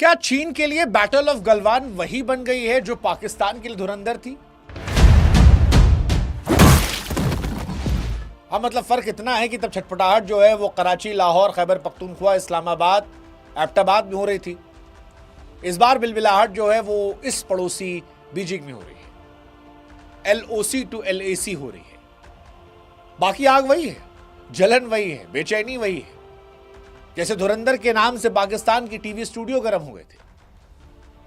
क्या चीन के लिए बैटल ऑफ गलवान वही बन गई है जो पाकिस्तान के लिए धुरंधर थी? हाँ, मतलब फर्क इतना है कि तब छटपटाहट जो है वो कराची, लाहौर, खैबर पख्तूनख्वा, इस्लामाबाद, एबटाबाद में हो रही थी। इस बार बिलबिलाहट जो है वो इस पड़ोसी बीजिंग में हो रही है। LOC to LAC हो रही है। बाकी आग वही है, जलन वही है, बेचैनी वही है। जैसे धुरंधर के नाम से पाकिस्तान की टीवी स्टूडियो गर्म हुए थे,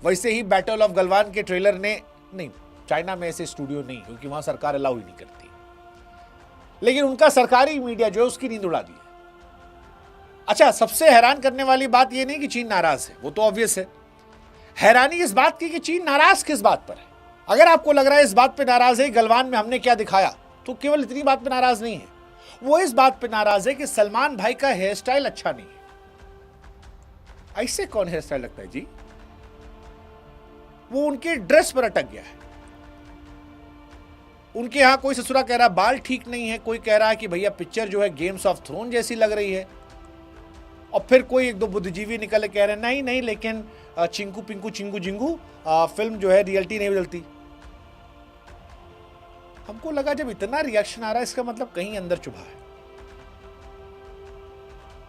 वैसे ही बैटल ऑफ गलवान के ट्रेलर ने नहीं, चाइना में ऐसे स्टूडियो नहीं, क्योंकि वहां सरकार अलाउ ही नहीं करती, लेकिन उनका सरकारी मीडिया जो है उसकी नींद उड़ा दी है। अच्छा, सबसे हैरान करने वाली बात यह नहीं कि चीन नाराज है, वो तो ऑब्वियस है। हैरानी इस बात की कि चीन नाराज किस बात पर है। अगर आपको लग रहा है इस बात पे नाराज है गलवान में हमने क्या दिखाया, तो केवल इतनी बात पे नाराज नहीं है, वो इस बात पे नाराज है कि सलमान भाई का हेयर स्टाइल अच्छा नहीं है। ऐसे कौन हेयर स्टाइल लगता है जी? वो उनके ड्रेस पर अटक गया है। उनके यहां कोई ससुरा कह रहा बाल ठीक नहीं है, कोई कह रहा है कि भैया पिक्चर जो है गेम्स ऑफ थ्रोन जैसी लग रही है, और फिर कोई एक दो बुद्धिजीवी निकले कह रहे नहीं नहीं, लेकिन चिंकू पिंकू चिंगू जिंगू फिल्म जो है रियलिटी नहीं बदलती। हमको लगा जब इतना रिएक्शन आ रहा है इसका मतलब कहीं अंदर चुभा है।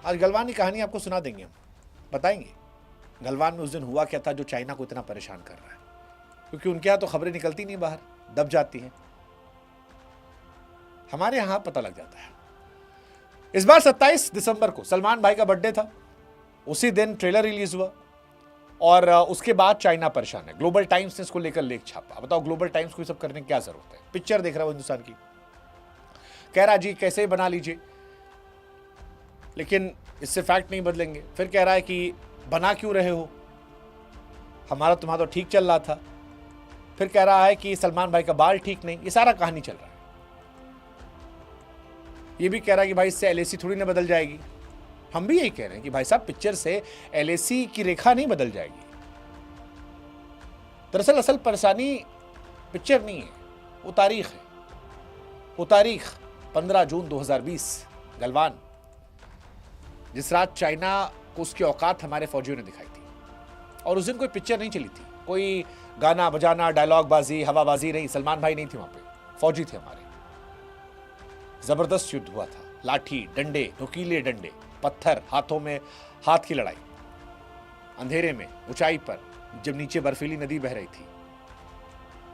आज गलवान की कहानी आपको सुना देंगे, हम बताएंगे गलवान में उस दिन हुआ क्या था जो चाइना को इतना परेशान कर रहा है, क्योंकि उनके यहां तो खबरें निकलती नहीं बाहर, दब जाती हैं। हमारे यहां पता लग जाता है। इस बार 27 दिसंबर को सलमान भाई का बर्थडे था, उसी दिन ट्रेलर रिलीज हुआ और उसके बाद चाइना परेशान है। ग्लोबल टाइम्स ने इसको लेकर लेख छापा। बताओ ग्लोबल टाइम्स को ये सब करने की क्या जरूरत है? पिक्चर देख रहा है वो हिंदुस्तान की, कह रहा जी कैसे ही बना लीजिए, लेकिन इससे फैक्ट नहीं बदलेंगे। फिर कह रहा है कि बना क्यों रहे हो, हमारा तुम्हारा तो ठीक चल रहा था। फिर कह रहा है कि सलमान भाई का बाल ठीक नहीं। ये सारा कहानी चल रहा है। ये भी कह रहा है कि भाई इससे LAC थोड़ी ना बदल जाएगी। हम भी यही कह रहे हैं कि भाई साहब पिक्चर से LAC की रेखा नहीं बदल जाएगी। दरअसल असल परेशानी पिक्चर नहीं है, वो तारीख है। वो तारीख 15 जून 2020 गलवान, जिस रात चाइना को उसकी औकात हमारे फौजियों ने दिखाई थी। और उस दिन कोई पिक्चर नहीं चली थी, कोई गाना बजाना, डायलॉग बाजी, हवाबाजी नहीं। सलमान भाई नहीं थे वहां पे, फौजी थे हमारे। जबरदस्त युद्ध हुआ था, लाठी डंडे, नुकीले डंडे, पत्थर, हाथों में हाथ की लड़ाई, अंधेरे में, ऊंचाई पर, जब नीचे बर्फीली नदी बह रही थी।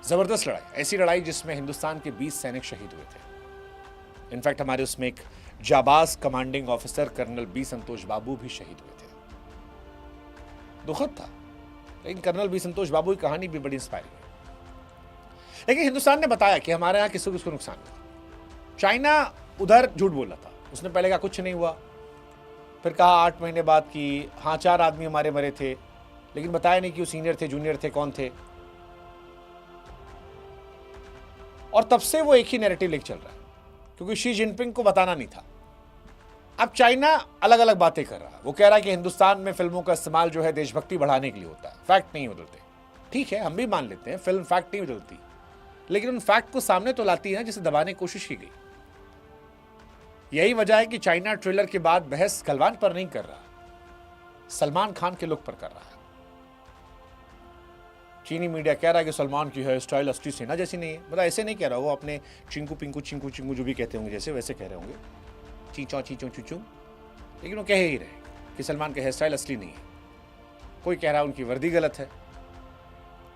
जबरदस्त लड़ाई, ऐसी लड़ाई जिसमें हिंदुस्तान के 20 सैनिक शहीद हुए थे। इनफैक्ट हमारे उसमें एक जाबाज कमांडिंग ऑफिसर कर्नल बी संतोष बाबू भी शहीद हुए थे। दुखद था, लेकिन कर्नल बी संतोष बाबू की कहानी भी बड़ी इंस्पायरिंग है। लेकिन हिंदुस्तान ने बताया कि हमारे यहां किसको किसको नुकसान हुआ। चाइना उधर झूठ बोला था, उसने पहले कहा कुछ नहीं हुआ, फिर कहा 8 महीने बाद कि हाँ 4 आदमी हमारे मरे थे, लेकिन बताया नहीं कि वो सीनियर थे, जूनियर थे, कौन थे। और तब से वो एक ही नैरेटिव लेके चल रहा है, क्योंकि शी जिनपिंग को बताना नहीं था। अब चाइना अलग अलग बातें कर रहा है। वो कह रहा है कि हिंदुस्तान में फिल्मों का इस्तेमाल जो है देशभक्ति बढ़ाने के लिए होता है, फैक्ट नहीं बदलते। ठीक है, हम भी मान लेते हैं फिल्म फैक्ट नहीं बदलती, लेकिन उन फैक्ट को सामने तो लाती है जिसे दबाने की कोशिश की गई। यही वजह है कि चाइना ट्रेलर के बाद बहस गलवान पर नहीं कर रहा, सलमान खान के लुक पर कर रहा है। चीनी मीडिया कह रहा है कि सलमान की हेयर स्टाइल असली सेना जैसी नहीं है। मतलब ऐसे नहीं कह रहा, वो अपने चिंकू पिंकू चिंकू चिंगू जो भी कहते होंगे जैसे वैसे कह रहे होंगे, चीचों चीचों चूचू, लेकिन वो कह ही रहे कि सलमान का हेयर स्टाइल असली नहीं है। कोई कह रहा है उनकी वर्दी गलत है,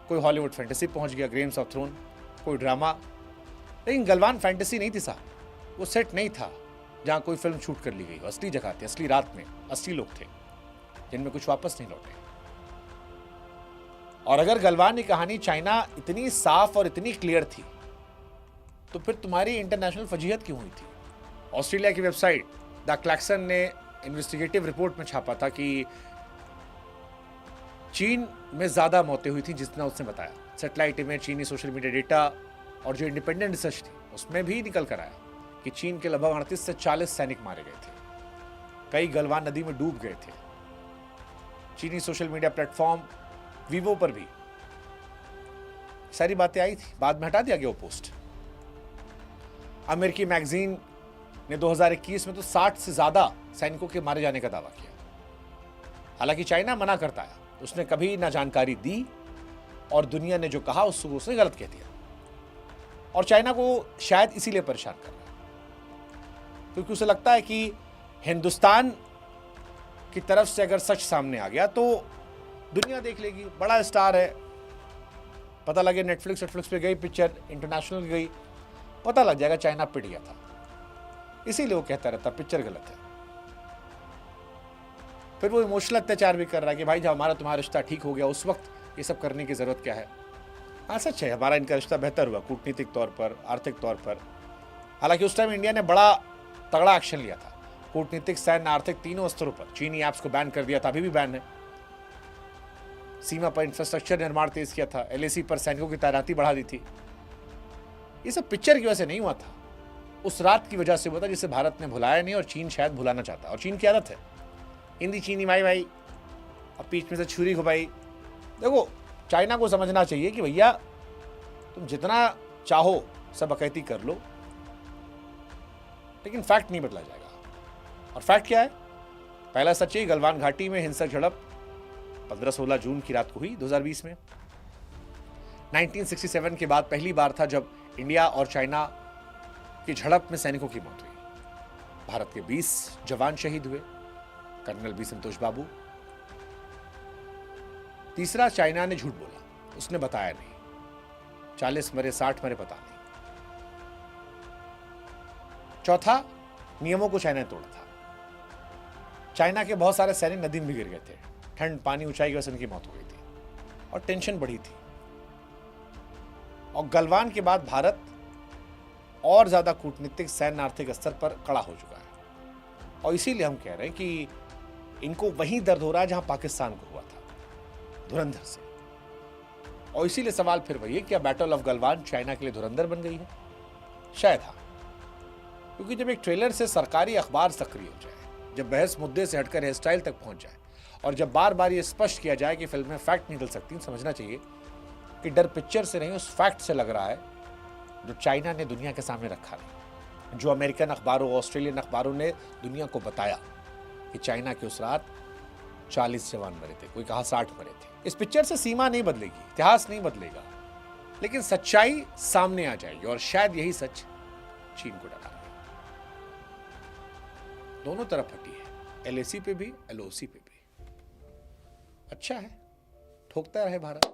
कोई हॉलीवुड फैंटेसी पहुंच गया, गेम्स ऑफ थ्रोन, कोई ड्रामा। लेकिन गलवान फैंटेसी नहीं थी साहब, वो सेट नहीं था जहां कोई फिल्म शूट कर ली गई। असली जगह थी, असली रात में असली लोग थे जिनमें कुछ वापस नहीं लौटे। और अगर गलवान की कहानी चाइना इतनी साफ और इतनी क्लियर थी, तो फिर तुम्हारी इंटरनेशनल फजीहत क्यों हुई थी? ऑस्ट्रेलिया की वेबसाइट द क्लैक्सन ने इन्वेस्टिगेटिव रिपोर्ट में छापा था कि चीन में ज्यादा मौतें हुई थी जितना उसने बताया। सैटेलाइट इमेज, चीनी सोशल मीडिया डेटा और जो इंडिपेंडेंट रिसर्च थी उसमें भी निकल कर आया कि चीन के लगभग 38 से 40 सैनिक मारे गए थे, कई गलवान नदी में डूब गए थे। चीनी सोशल मीडिया प्लेटफॉर्म वीवो पर भी सारी बातें आई थी, बाद में हटा दिया गया वो पोस्ट। अमेरिकी मैगजीन ने 2021 में तो 60 से ज्यादा सैनिकों के मारे जाने का दावा किया। हालांकि चाइना मना करता है उसने कभी ना जानकारी दी और दुनिया ने जो कहा उसने गलत कह दिया। और चाइना को शायद इसीलिए परेशान कर रहा है, क्योंकि उसे लगता है कि हिंदुस्तान की तरफ से अगर सच सामने आ गया तो दुनिया देख लेगी, बड़ा स्टार है, पता लगे नेटफ्लिक्स पे गई पिक्चर, इंटरनेशनल गई, पता लग जाएगा चाइना पिट गया था। इसीलिए वो कहता रहता पिक्चर गलत है। फिर वो इमोशनल अत्याचार भी कर रहा है कि भाई जब हमारा तुम्हारा रिश्ता ठीक हो गया उस वक्त ये सब करने की जरूरत क्या है। हाँ सच है, हमारा इनका रिश्ता बेहतर हुआ कूटनीतिक तौर पर, आर्थिक तौर पर। हालांकि उस टाइम इंडिया ने बड़ा तगड़ा एक्शन लिया था, कूटनीतिक, सैन्य, आर्थिक तीनों स्तरों पर। चीनी ऐप्स को बैन कर दिया था, अभी भी बैन है। सीमा पर इंफ्रास्ट्रक्चर निर्माण तेज किया था, LAC पर सैनिकों की तैनाती बढ़ा दी थी। ये सब पिक्चर की वजह से नहीं हुआ था, उस रात की वजह से हुआ था जिसे भारत ने भुलाया नहीं और चीन शायद भुलाना चाहता। और चीन की आदत है, हिंदी चीनी भाई भाई, अब पीठ में से छुरी घुमाई। देखो चाइना को समझना चाहिए कि भैया तुम जितना चाहो सब अकैती कर लो, लेकिन फैक्ट नहीं बदला जाएगा। और फैक्ट क्या है? पहला सच है, गलवान घाटी में हिंसक झड़प 15-16 जून की रात को हुई 2020 में। 1967 के बाद पहली बार था जब इंडिया और चाइना की झड़प में सैनिकों की मौत हुई। भारत के 20 जवान शहीद हुए, कर्नल बी संतोष बाबू। तीसरा, चाइना ने झूठ बोला, उसने बताया नहीं, 40 मरे 60 मरे पता नहीं। चौथा, नियमों को चाइना ने तोड़ा था। चाइना के बहुत सारे सैनिक नदी में गिर गए थे, ठंड पानी ऊंचाई की वजह से उनकी मौत हो गई थी और टेंशन बढ़ी थी। और गलवान के बाद भारत और ज्यादा कूटनीतिक, सैन्य, आर्थिक स्तर पर कड़ा हो चुका है। और इसीलिए हम कह रहे हैं कि इनको वहीं दर्द हो रहा है जहां पाकिस्तान को हुआ था, धुरंधर से। और इसीलिए सवाल फिर वही है, क्या बैटल ऑफ गलवान चाइना के लिए धुरंधर बन गई है? शायद हाँ, क्योंकि जब एक ट्रेलर से सरकारी अखबार सक्रिय हो जाए, जब बहस मुद्दे से हटकर हेयर स्टाइल तक पहुंच जाए और जब बार बार ये स्पष्ट किया जाए कि फिल्म में फैक्ट निकल सकती, समझना चाहिए कि डर पिक्चर से नहीं, उस फैक्ट से लग रहा है जो चाइना ने दुनिया के सामने रखा नहीं, जो अमेरिकन अखबारों, ऑस्ट्रेलियन अखबारों ने दुनिया को बताया कि चाइना की उस रात 40 जवान मरे थे, कोई कहा 60 मरे थे। इस पिक्चर से सीमा नहीं बदलेगी, इतिहास नहीं बदलेगा, लेकिन सच्चाई सामने आ जाएगी और शायद यही सच चीन को डरा है। दोनों तरफ फटी है, LAC पे भी, LOC पे भी। अच्छा है, ठोकता रहे भारत।